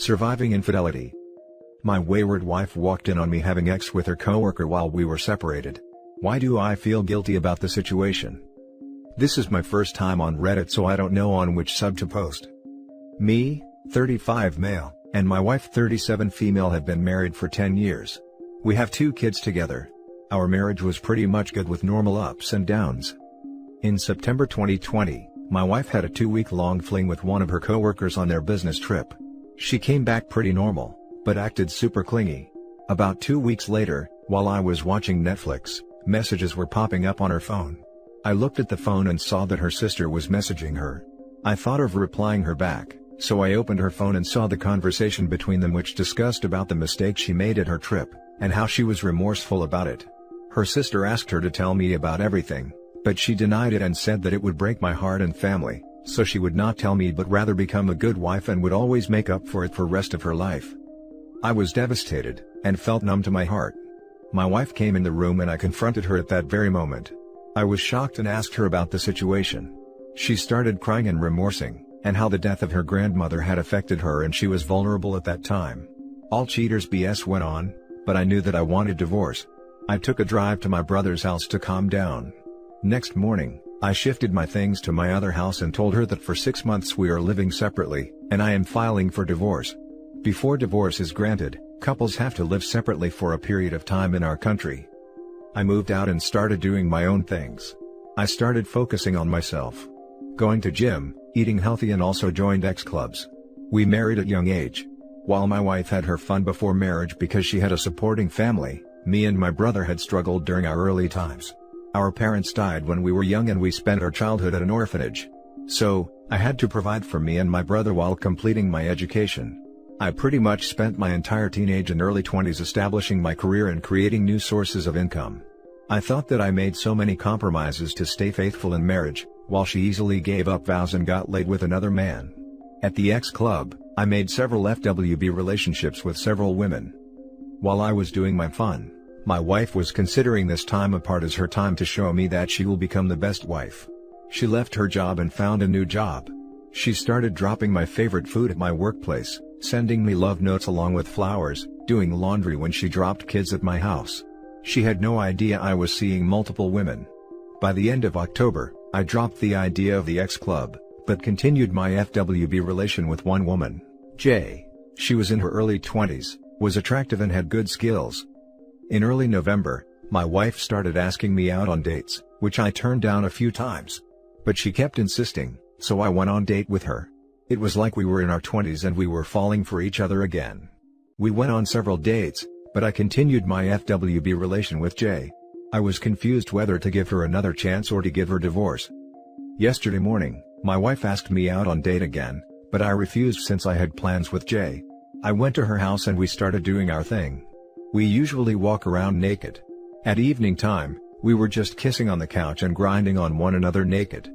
Surviving infidelity. My wayward wife walked in on me having sex with her coworker while we were separated. Why do I feel guilty about the situation? This is my first time on Reddit, so I don't know on which sub to post. Me, 35 male, and my wife 37 female have been married for 10 years. We have 2 kids together. Our marriage was pretty much good with normal ups and downs. In September 2020, my wife had a 2-week-long fling with one of her coworkers on their business trip. She came back pretty normal, but acted super clingy. About 2 weeks later, while I was watching Netflix, messages were popping up on her phone. I looked at the phone and saw that her sister was messaging her. I thought of replying her back, so I opened her phone and saw the conversation between them, which discussed about the mistake she made at her trip, and how she was remorseful about it. Her sister asked her to tell me about everything, but she denied it and said that it would break my heart and family, so she would not tell me but rather become a good wife and would always make up for it for rest of her life. I was devastated, and felt numb to my heart. My wife came in the room and I confronted her at that very moment. I was shocked and asked her about the situation. She started crying and remorsing, and how the death of her grandmother had affected her and she was vulnerable at that time. All cheaters BS went on, but I knew that I wanted divorce. I took a drive to my brother's house to calm down. Next morning, I shifted my things to my other house and told her that for 6 months we are living separately, and I am filing for divorce. Before divorce is granted, couples have to live separately for a period of time in our country. I moved out and started doing my own things. I started focusing on myself. Going to gym, eating healthy, and also joined X clubs. We married at young age. While my wife had her fun before marriage because she had a supporting family, me and my brother had struggled during our early times. Our parents died when we were young and we spent our childhood at an orphanage. So, I had to provide for me and my brother while completing my education. I pretty much spent my entire teenage and early 20s establishing my career and creating new sources of income. I thought that I made so many compromises to stay faithful in marriage, while she easily gave up vows and got laid with another man. At the X Club, I made several FWB relationships with several women. While I was doing my fun, my wife was considering this time apart as her time to show me that she will become the best wife. She left her job and found a new job. She started dropping my favorite food at my workplace, sending me love notes along with flowers, doing laundry when she dropped kids at my house. She had no idea I was seeing multiple women. By the end of October, I dropped the idea of the X Club, but continued my FWB relation with one woman, Jay. She was in her early 20s, was attractive and had good skills. In early November, my wife started asking me out on dates, which I turned down a few times. But she kept insisting, so I went on date with her. It was like we were in our 20s and we were falling for each other again. We went on several dates, but I continued my FWB relation with Jay. I was confused whether to give her another chance or to give her divorce. Yesterday morning, my wife asked me out on date again, but I refused since I had plans with Jay. I went to her house and we started doing our thing. We usually walk around naked. At evening time, we were just kissing on the couch and grinding on one another naked.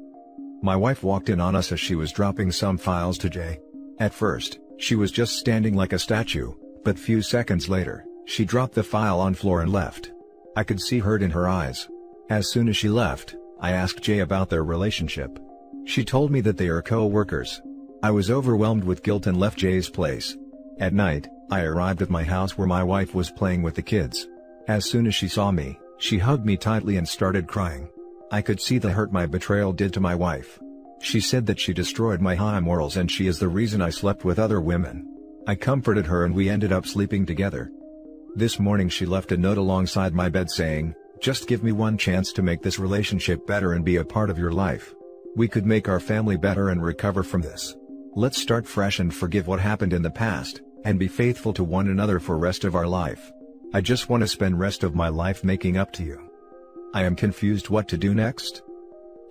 My wife walked in on us as she was dropping some files to Jay. At first, she was just standing like a statue, but few seconds later, she dropped the file on floor and left. I could see hurt in her eyes. As soon as she left, I asked Jay about their relationship. She told me that they are co-workers. I was overwhelmed with guilt and left Jay's place. At night, I arrived at my house where my wife was playing with the kids. As soon as she saw me, she hugged me tightly and started crying. I could see the hurt my betrayal did to my wife. She said that she destroyed my high morals and she is the reason I slept with other women. I comforted her and we ended up sleeping together. This morning she left a note alongside my bed saying, "Just give me one chance to make this relationship better and be a part of your life. We could make our family better and recover from this. Let's start fresh and forgive what happened in the past, and be faithful to one another for rest of our life. I just want to spend rest of my life making up to you." I am confused what to do next.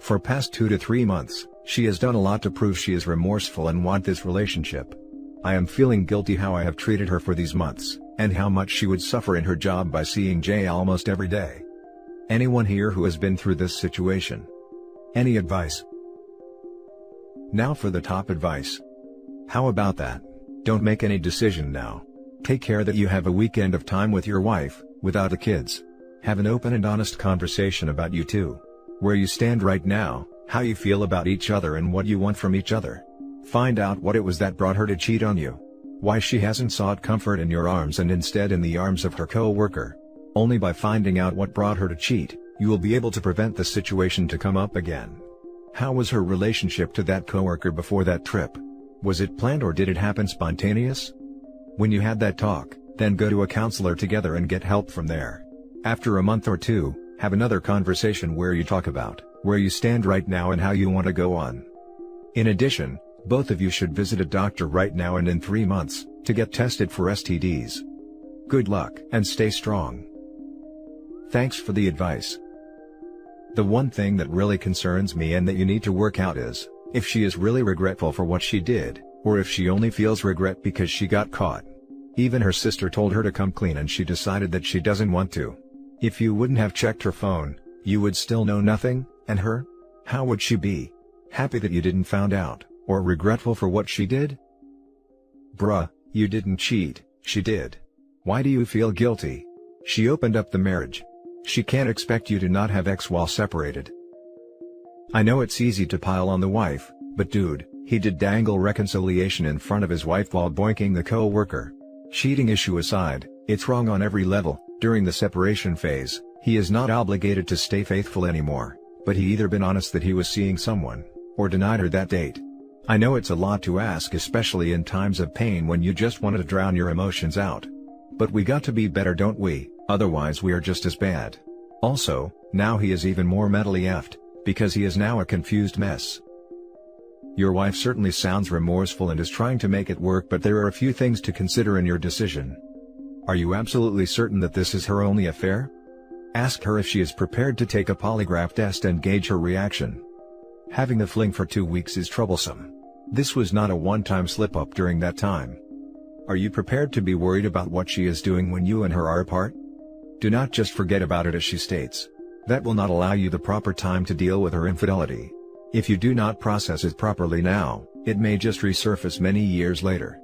For past 2 to 3 months, she has done a lot to prove she is remorseful and want this relationship. I am feeling guilty how I have treated her for these months, and how much she would suffer in her job by seeing Jay almost every day. Anyone here who has been through this situation? Any advice? Now for the top advice. How about that? Don't make any decision now. Take care that you have a weekend of time with your wife, without the kids. Have an open and honest conversation about you two. Where you stand right now, how you feel about each other and what you want from each other. Find out what it was that brought her to cheat on you. Why she hasn't sought comfort in your arms and instead in the arms of her co-worker. Only by finding out what brought her to cheat, you will be able to prevent the situation to come up again. How was her relationship to that coworker before that trip? Was it planned or did it happen spontaneous? When you had that talk, then go to a counselor together and get help from there. After a month or two, have another conversation where you talk about where you stand right now and how you want to go on. In addition, both of you should visit a doctor right now and in 3 months, to get tested for STDs. Good luck and stay strong. Thanks for the advice. The one thing that really concerns me and that you need to work out is, if she is really regretful for what she did, or if she only feels regret because she got caught. Even her sister told her to come clean and she decided that she doesn't want to. If you wouldn't have checked her phone, you would still know nothing, and her? How would she be? Happy that you didn't found out, or regretful for what she did? Bruh, you didn't cheat, she did. Why do you feel guilty? She opened up the marriage. She can't expect you to not have ex while separated. I know it's easy to pile on the wife, but dude, he did dangle reconciliation in front of his wife while boinking the co-worker. Cheating issue aside, it's wrong on every level. During the separation phase, he is not obligated to stay faithful anymore, but he either been honest that he was seeing someone, or denied her that date. I know it's a lot to ask, especially in times of pain when you just want to drown your emotions out. But we got to be better, don't we? Otherwise we are just as bad. Also, now he is even more mentally effed, because he is now a confused mess. Your wife certainly sounds remorseful and is trying to make it work, but there are a few things to consider in your decision. Are you absolutely certain that this is her only affair? Ask her if she is prepared to take a polygraph test and gauge her reaction. Having the fling for 2 weeks is troublesome. This was not a one-time slip-up during that time. Are you prepared to be worried about what she is doing when you and her are apart? Do not just forget about it, as she states. That will not allow you the proper time to deal with her infidelity. If you do not process it properly now, it may just resurface many years later.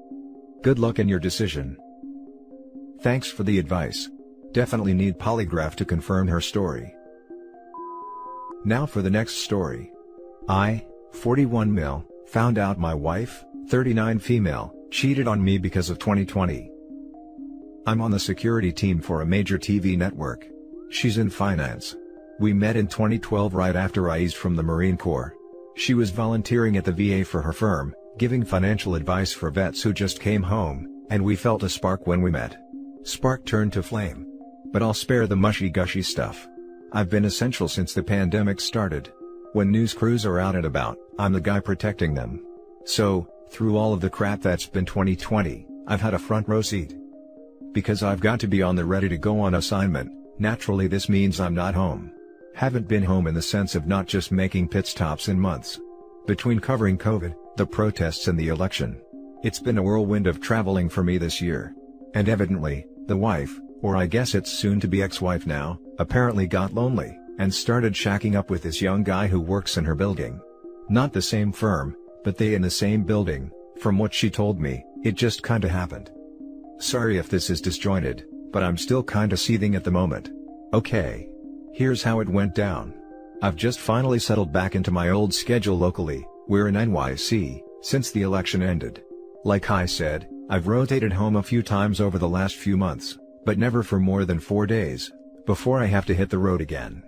Good luck in your decision. Thanks for the advice. Definitely need polygraph to confirm her story. Now for the next story. I, 41 male, found out my wife, 39 female, cheated on me because of 2020. I'm on the security team for a major TV network. She's in finance. We met in 2012 right after I eased from the Marine Corps. She was volunteering at the VA for her firm, giving financial advice for vets who just came home, and we felt a spark when we met. Spark turned to flame. But I'll spare the mushy-gushy stuff. I've been essential since the pandemic started. When news crews are out and about, I'm the guy protecting them. So, through all of the crap that's been 2020, I've had a front row seat. Because I've got to be on the ready to go on assignment, naturally this means I'm not home. Haven't been home in the sense of not just making pit stops in months. Between covering COVID, the protests and the election, it's been a whirlwind of traveling for me this year. And evidently, the wife, or I guess it's soon to be ex-wife now, apparently got lonely, and started shacking up with this young guy who works in her building. Not the same firm, but they in the same building. From what she told me, it just kinda happened. Sorry if this is disjointed, but I'm still kinda seething at the moment. Okay. Here's how it went down. I've just finally settled back into my old schedule locally. We're in NYC, since the election ended. Like I said, I've rotated home a few times over the last few months, but never for more than 4 days, before I have to hit the road again.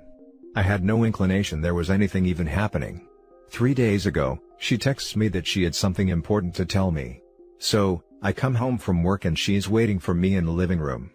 I had no inclination there was anything even happening. 3 days ago, she texts me that she had something important to tell me. So, I come home from work and she's waiting for me in the living room.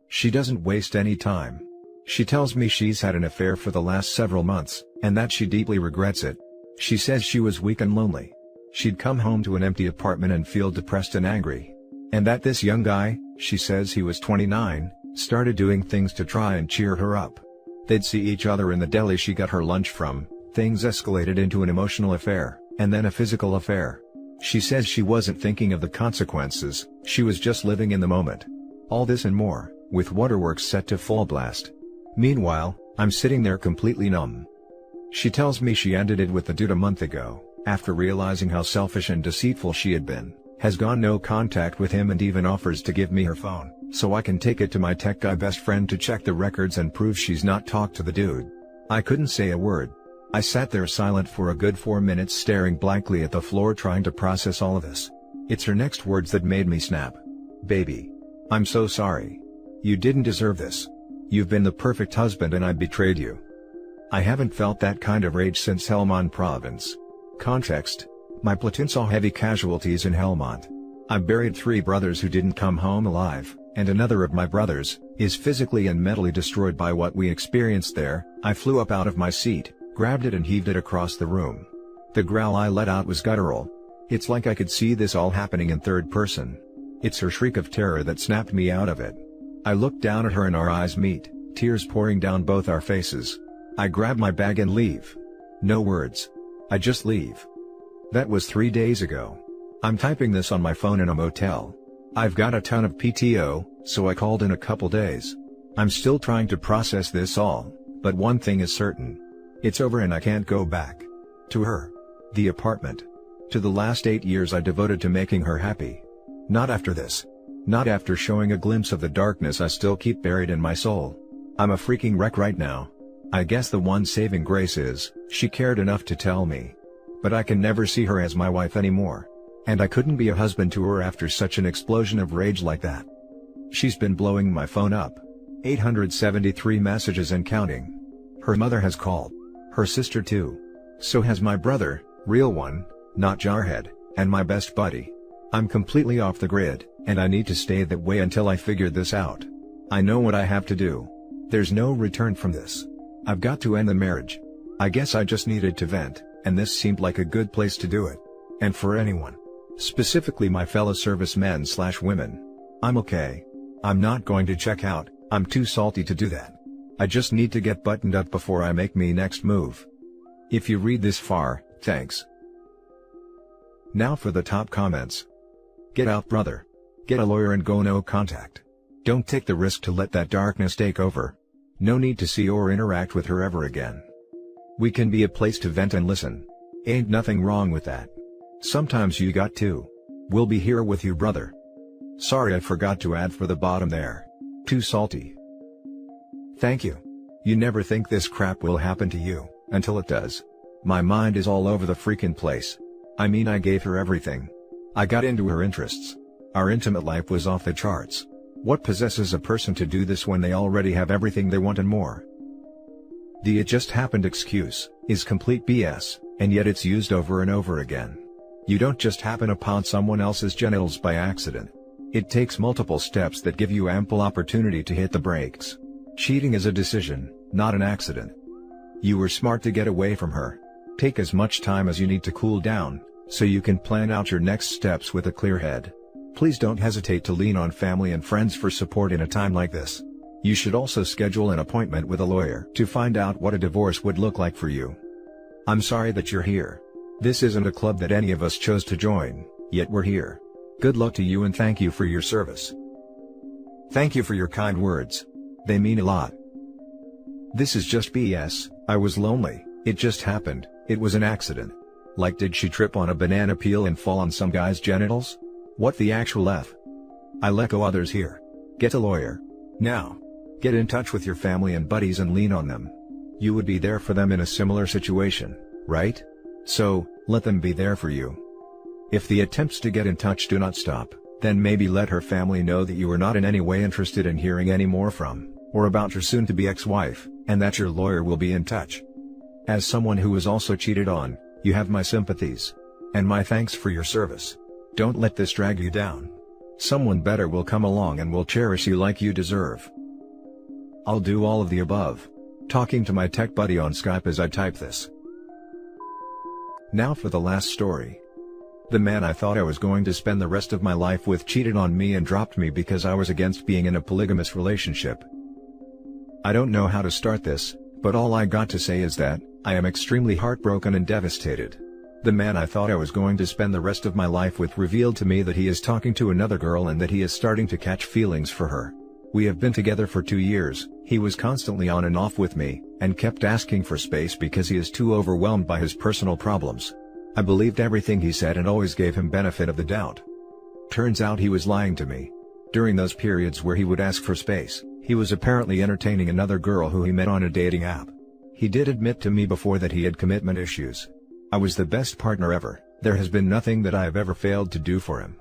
She doesn't waste any time. She tells me she's had an affair for the last several months, and that she deeply regrets it. She says she was weak and lonely. She'd come home to an empty apartment and feel depressed and angry. And that this young guy, she says he was 29, started doing things to try and cheer her up. They'd see each other in the deli she got her lunch from. Things escalated into an emotional affair, and then a physical affair. She says she wasn't thinking of the consequences, she was just living in the moment. All this and more, with waterworks set to full blast. Meanwhile, I'm sitting there completely numb. She tells me she ended it with the dude a month ago, after realizing how selfish and deceitful she had been, has gone no contact with him and even offers to give me her phone, so I can take it to my tech guy best friend to check the records and prove she's not talked to the dude. I couldn't say a word. I sat there silent for a good 4 minutes staring blankly at the floor trying to process all of this. It's her next words that made me snap. Baby. I'm so sorry. You didn't deserve this. You've been the perfect husband and I betrayed you. I haven't felt that kind of rage since Helmand Province. Context: my platoon saw heavy casualties in Helmand. I buried 3 brothers who didn't come home alive, and another of my brothers is physically and mentally destroyed by what we experienced there. I flew up out of my seat, grabbed it and heaved it across the room. The growl I let out was guttural. It's like I could see this all happening in third person. It's her shriek of terror that snapped me out of it. I looked down at her and our eyes meet, tears pouring down both our faces. I grab my bag and leave. No words. I just leave. That was 3 days ago. I'm typing this on my phone in a motel. I've got a ton of PTO, so I called in a couple days. I'm still trying to process this all, but one thing is certain. It's over and I can't go back. To her. The apartment. To the last 8 years I devoted to making her happy. Not after this. Not after showing a glimpse of the darkness I still keep buried in my soul. I'm a freaking wreck right now. I guess the one saving grace is, she cared enough to tell me. But I can never see her as my wife anymore. And I couldn't be a husband to her after such an explosion of rage like that. She's been blowing my phone up. 873 messages and counting. Her mother has called. Her sister too. So has my brother, real one, not jarhead, and my best buddy. I'm completely off the grid, and I need to stay that way until I figure this out. I know what I have to do. There's no return from this. I've got to end the marriage. I guess I just needed to vent, and this seemed like a good place to do it. And for anyone. Specifically my fellow servicemen/women. I'm okay. I'm not going to check out, I'm too salty to do that. I just need to get buttoned up before I make me next move. If you read this far, thanks. Now for the top comments. Get out, brother. Get a lawyer and go no contact. Don't take the risk to let that darkness take over. No need to see or interact with her ever again. We can be a place to vent and listen. Ain't nothing wrong with that. Sometimes you got to. We'll be here with you, brother. Sorry I forgot to add for the bottom there. Too salty. Thank you. You never think this crap will happen to you, until it does. My mind is all over the freaking place. I mean, I gave her everything. I got into her interests. Our intimate life was off the charts. What possesses a person to do this when they already have everything they want and more? The "it just happened" excuse is complete BS, and yet it's used over and over again. You don't just happen upon someone else's genitals by accident. It takes multiple steps that give you ample opportunity to hit the brakes. Cheating is a decision, not an accident. You were smart to get away from her. Take as much time as you need to cool down, so you can plan out your next steps with a clear head. Please don't hesitate to lean on family and friends for support in a time like this. You should also schedule an appointment with a lawyer to find out what a divorce would look like for you. I'm sorry that you're here. This isn't a club that any of us chose to join, yet we're here. Good luck to you and thank you for your service. Thank you for your kind words. They mean a lot. This is just BS, I was lonely, it just happened, it was an accident. Like, did she trip on a banana peel and fall on some guy's genitals? What the actual F? I'll echo others here. Get a lawyer. Now. Get in touch with your family and buddies and lean on them. You would be there for them in a similar situation, right? So, let them be there for you. If the attempts to get in touch do not stop, then maybe let her family know that you are not in any way interested in hearing any more from, or about your soon-to-be ex-wife, and that your lawyer will be in touch. As someone who was also cheated on, you have my sympathies. And my thanks for your service. Don't let this drag you down. Someone better will come along and will cherish you like you deserve. I'll do all of the above. Talking to my tech buddy on Skype as I type this. Now for the last story. The man I thought I was going to spend the rest of my life with cheated on me and dropped me because I was against being in a polygamous relationship. I don't know how to start this, but all I got to say is that, I am extremely heartbroken and devastated. The man I thought I was going to spend the rest of my life with revealed to me that he is talking to another girl and that he is starting to catch feelings for her. We have been together for 2 years, he was constantly on and off with me, and kept asking for space because he is too overwhelmed by his personal problems. I believed everything he said and always gave him benefit of the doubt. Turns out he was lying to me. During those periods where he would ask for space, he was apparently entertaining another girl who he met on a dating app. He did admit to me before that he had commitment issues. I was the best partner ever, There has been nothing that I have ever failed to do for him.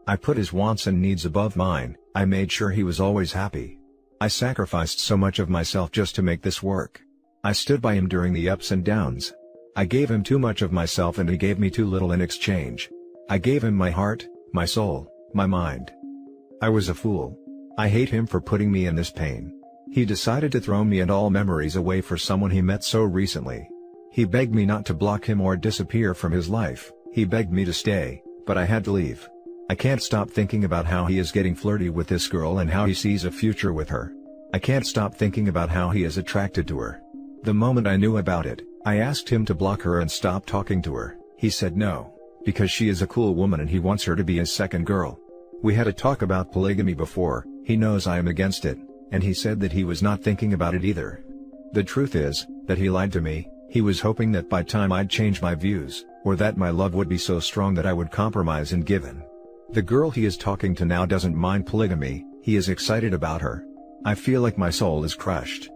I put his wants and needs above mine. I made sure he was always happy. I sacrificed so much of myself just to make this work. I stood by him during the ups and downs. I gave him too much of myself and he gave me too little in exchange. I gave him my heart, my soul, my mind. I was a fool. I hate him for putting me in this pain. He decided to throw me and all memories away for someone he met so recently. He begged me not to block him or disappear from his life. He begged me to stay, but I had to leave. I can't stop thinking about how he is getting flirty with this girl and how he sees a future with her. I can't stop thinking about how he is attracted to her. The moment I knew about it, I asked him to block her and stop talking to her. He said no, because she is a cool woman and he wants her to be his second girl. We had a talk about polygamy before. He knows I am against it, and he said that he was not thinking about it either. The truth is, that he lied to me. He was hoping that by time I'd change my views, or that my love would be so strong that I would compromise and give in. The girl he is talking to now doesn't mind polygamy. He is excited about her. I feel like my soul is crushed.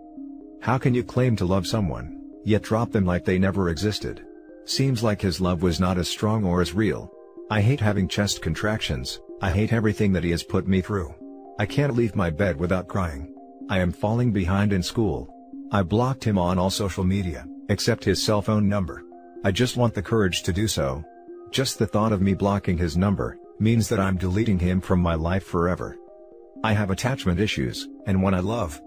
How can you claim to love someone, yet drop them like they never existed? Seems like his love was not as strong or as real. I hate having chest contractions. I hate everything that he has put me through. I can't leave my bed without crying. I am falling behind in school. I blocked him on all social media, except his cell phone number. I just want the courage to do so. Just the thought of me blocking his number means that I'm deleting him from my life forever. I have attachment issues, and when I love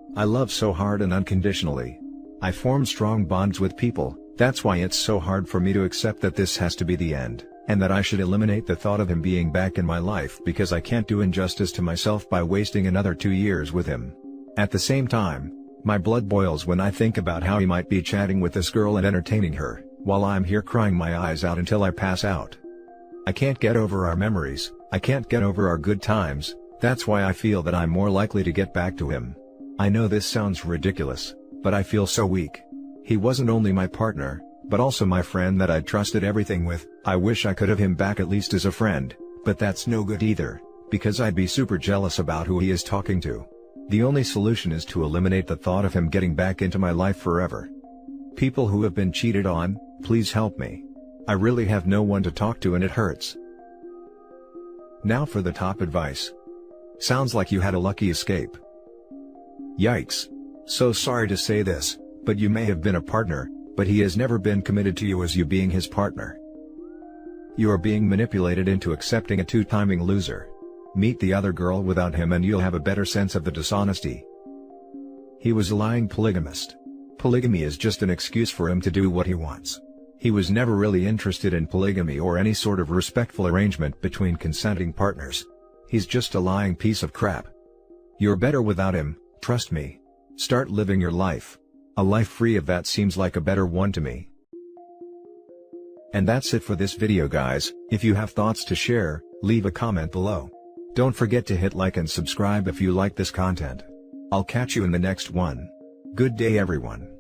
so hard and unconditionally. I form strong bonds with people. That's why it's so hard for me to accept that this has to be the end, and that I should eliminate the thought of him being back in my life because I can't do injustice to myself by wasting another 2 years with him. At the same time, my blood boils when I think about how he might be chatting with this girl and entertaining her, while I'm here crying my eyes out until I pass out. I can't get over our memories. I can't get over our good times. That's why I feel that I'm more likely to get back to him. I know this sounds ridiculous, but I feel so weak. He wasn't only my partner, but also my friend that I'd trusted everything with. I wish I could have him back at least as a friend, but that's no good either, because I'd be super jealous about who he is talking to. The only solution is to eliminate the thought of him getting back into my life forever. People who have been cheated on, please help me. I really have no one to talk to and it hurts. Now for the top advice. Sounds like you had a lucky escape. Yikes. So sorry to say this, but you may have been a partner, but he has never been committed to you as you being his partner. You are being manipulated into accepting a two-timing loser. Meet the other girl without him and you'll have a better sense of the dishonesty. He was a lying polygamist. Polygamy is just an excuse for him to do what he wants. He was never really interested in polygamy or any sort of respectful arrangement between consenting partners. He's just a lying piece of crap. You're better without him, trust me. Start living your life. A life free of that seems like a better one to me. And that's it for this video guys. If you have thoughts to share, leave a comment below. Don't forget to hit like and subscribe if you like this content. I'll catch you in the next one. Good day everyone.